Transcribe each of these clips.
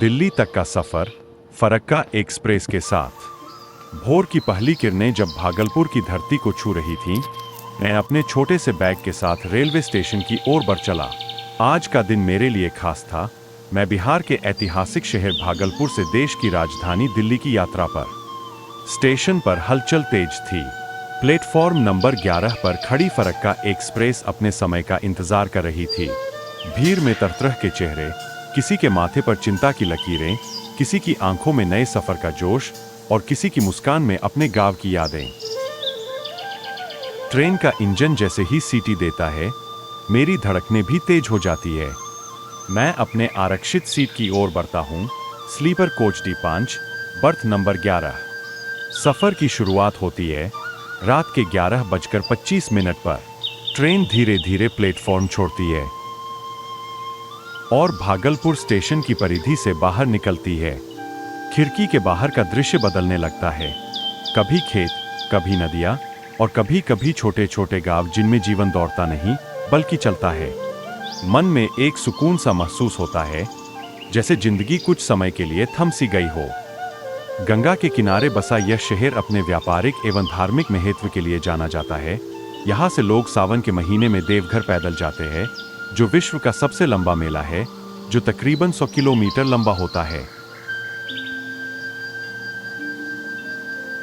दिल्ली तक का सफर फरक्का एक्सप्रेस के साथ। भोर की पहली किरणें जब भागलपुर की धरती को छू रही थीं, मैं अपने छोटे से बैग के साथ रेलवे स्टेशन की ओर बढ़ चला। आज का दिन मेरे लिए खास था। मैं बिहार के ऐतिहासिक शहर भागलपुर से देश की राजधानी दिल्ली की यात्रा पर। स्टेशन पर हलचल तेज थी। प्लेटफॉर्म नंबर 11 पर खड़ी फरक्का एक्सप्रेस अपने समय का इंतजार कर रही थी। भीड़ में तरह के चेहरे, किसी के माथे पर चिंता की लकीरें, किसी की आंखों में नए सफर का जोश और किसी की मुस्कान में अपने गांव की यादें। ट्रेन का इंजन जैसे ही सीटी देता है, मेरी धड़कनें भी तेज हो जाती है। मैं अपने आरक्षित सीट की ओर बढ़ता हूं। Sleeper coach D5, berth number 11। सफर की शुरुआत होती है रात के 11:25 पर। ट्रेन धीरे धीरे प्लेटफॉर्म छोड़ती है और भागलपुर स्टेशन की परिधि से बाहर निकलती है। खिड़की के बाहर का दृश्य बदलने लगता है। कभी खेत, कभी नदियां और कभी कभी छोटे छोटे गांव जिनमें जीवन दौड़ता नहीं बल्कि चलता है। मन में एक सुकून सा महसूस होता है, जैसे जिंदगी कुछ समय के लिए थम सी गई हो। गंगा के किनारे बसा यह शहर अपने व्यापारिक एवं धार्मिक महत्व के लिए जाना जाता है। यहाँ से लोग सावन के महीने में देवघर पैदल जाते हैं, जो विश्व का सबसे लंबा मेला है, जो तकरीबन 100 किलोमीटर लंबा होता है।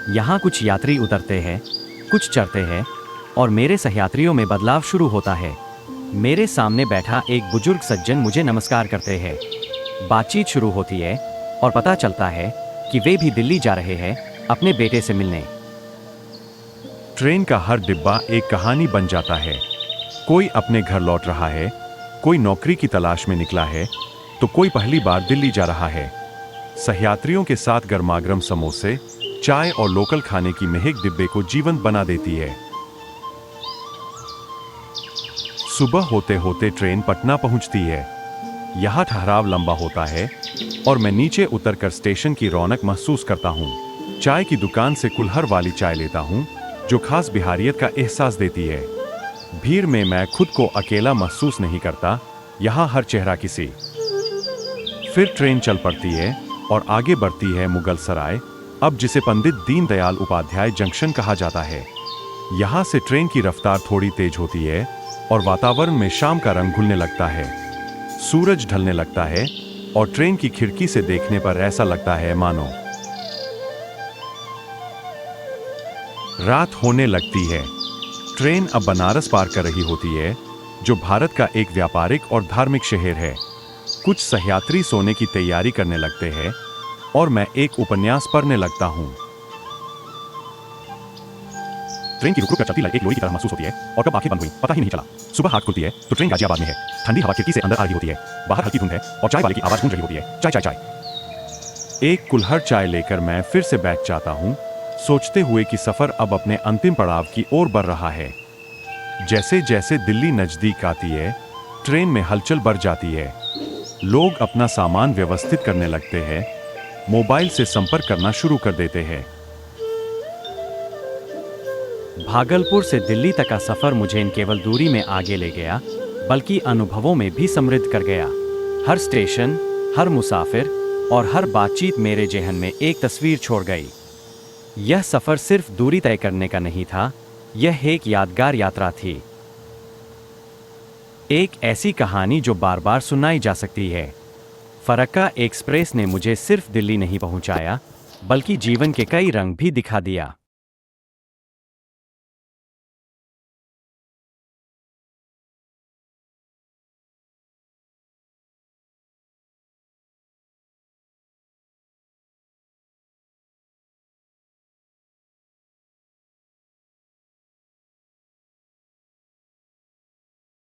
यहाँ कुछ यात्री उतरते हैं, कुछ चढ़ते हैं और मेरे सहयात्रियों में बदलाव शुरू होता है। मेरे सामने बैठा एक बुजुर्ग सज्जन मुझे नमस्कार करते हैं। बातचीत शुरू होती है और पता चलता है कि वे भी दिल्ली जा रहे हैं अपने बेटे से मिलने। ट्रेन का हर डिब्बा एक कहानी बन जाता है। कोई अपने घर लौट रहा है, कोई नौकरी की तलाश में निकला है, तो कोई पहली बार दिल्ली जा रहा है। सहयात्रियों के साथ गर्मागर्म समोसे, चाय और लोकल खाने की महक डिब्बे को जीवंत बना देती है। सुबह होते होते ट्रेन पटना पहुंचती है। यहाँ ठहराव लंबा होता है और मैं नीचे उतरकर स्टेशन की रौनक महसूस करता हूँ। चाय की दुकान से कुल्हड़ वाली चाय लेता हूँ, जो खास बिहारियत का एहसास देती है। भीड़ में मैं खुद को अकेला महसूस नहीं करता। यहाँ हर चेहरा किसी। फिर ट्रेन चल पड़ती है और आगे बढ़ती है मुगल सराय, अब जिसे पंडित दीनदयाल उपाध्याय जंक्शन कहा जाता है। यहाँ से ट्रेन की रफ्तार थोड़ी तेज होती है और वातावरण में शाम का रंग घुलने लगता है। सूरज ढलने लगता है और ट्रेन की खिड़की से देखने पर ऐसा लगता है मानो रात होने लगती है। ट्रेन अब बनारस पार कर रही होती है, जो भारत का एक व्यापारिक और धार्मिक शहर है। कुछ सहयात्री सोने की तैयारी करने लगते हैं और मैं एक उपन्यास पढ़ने लगता हूँ। ट्रेन की रुक रुक कर चलती लाइट एक लोरी की तरह महसूस होती है और कब आंखें बंद हुई पता ही नहीं चला। सुबह हाथ खुलती है तो ट्रेन गाजियाबाद में है। ठंडी हवा खिड़की से अंदर आ रही होती है। बाहर हल्की धुंध है और चाय वाले की आवाज गूंज रही होती है, चाय चाय चाय। एक कुल्हड़ चाय लेकर मैं फिर से बैठ जाता हूँ, सोचते हुए कि सफर अब अपने अंतिम पड़ाव की ओर बढ़ रहा है। जैसे जैसे दिल्ली नजदीक आती है, ट्रेन में हलचल बढ़ जाती है। लोग अपना सामान व्यवस्थित करने लगते हैं, मोबाइल से संपर्क करना शुरू कर देते हैं। भागलपुर से दिल्ली तक का सफर मुझे न केवल दूरी में आगे ले गया, बल्कि अनुभवों में भी समृद्ध कर गया। हर स्टेशन, हर मुसाफिर और हर बातचीत मेरे जेहन में एक तस्वीर छोड़ गई। यह सफर सिर्फ दूरी तय करने का नहीं था, यह एक यादगार यात्रा थी। एक ऐसी कहानी जो बार बार सुनाई जा सकती है। फरक्का एक्सप्रेस ने मुझे सिर्फ दिल्ली नहीं पहुंचाया, बल्कि जीवन के कई रंग भी दिखा दिया।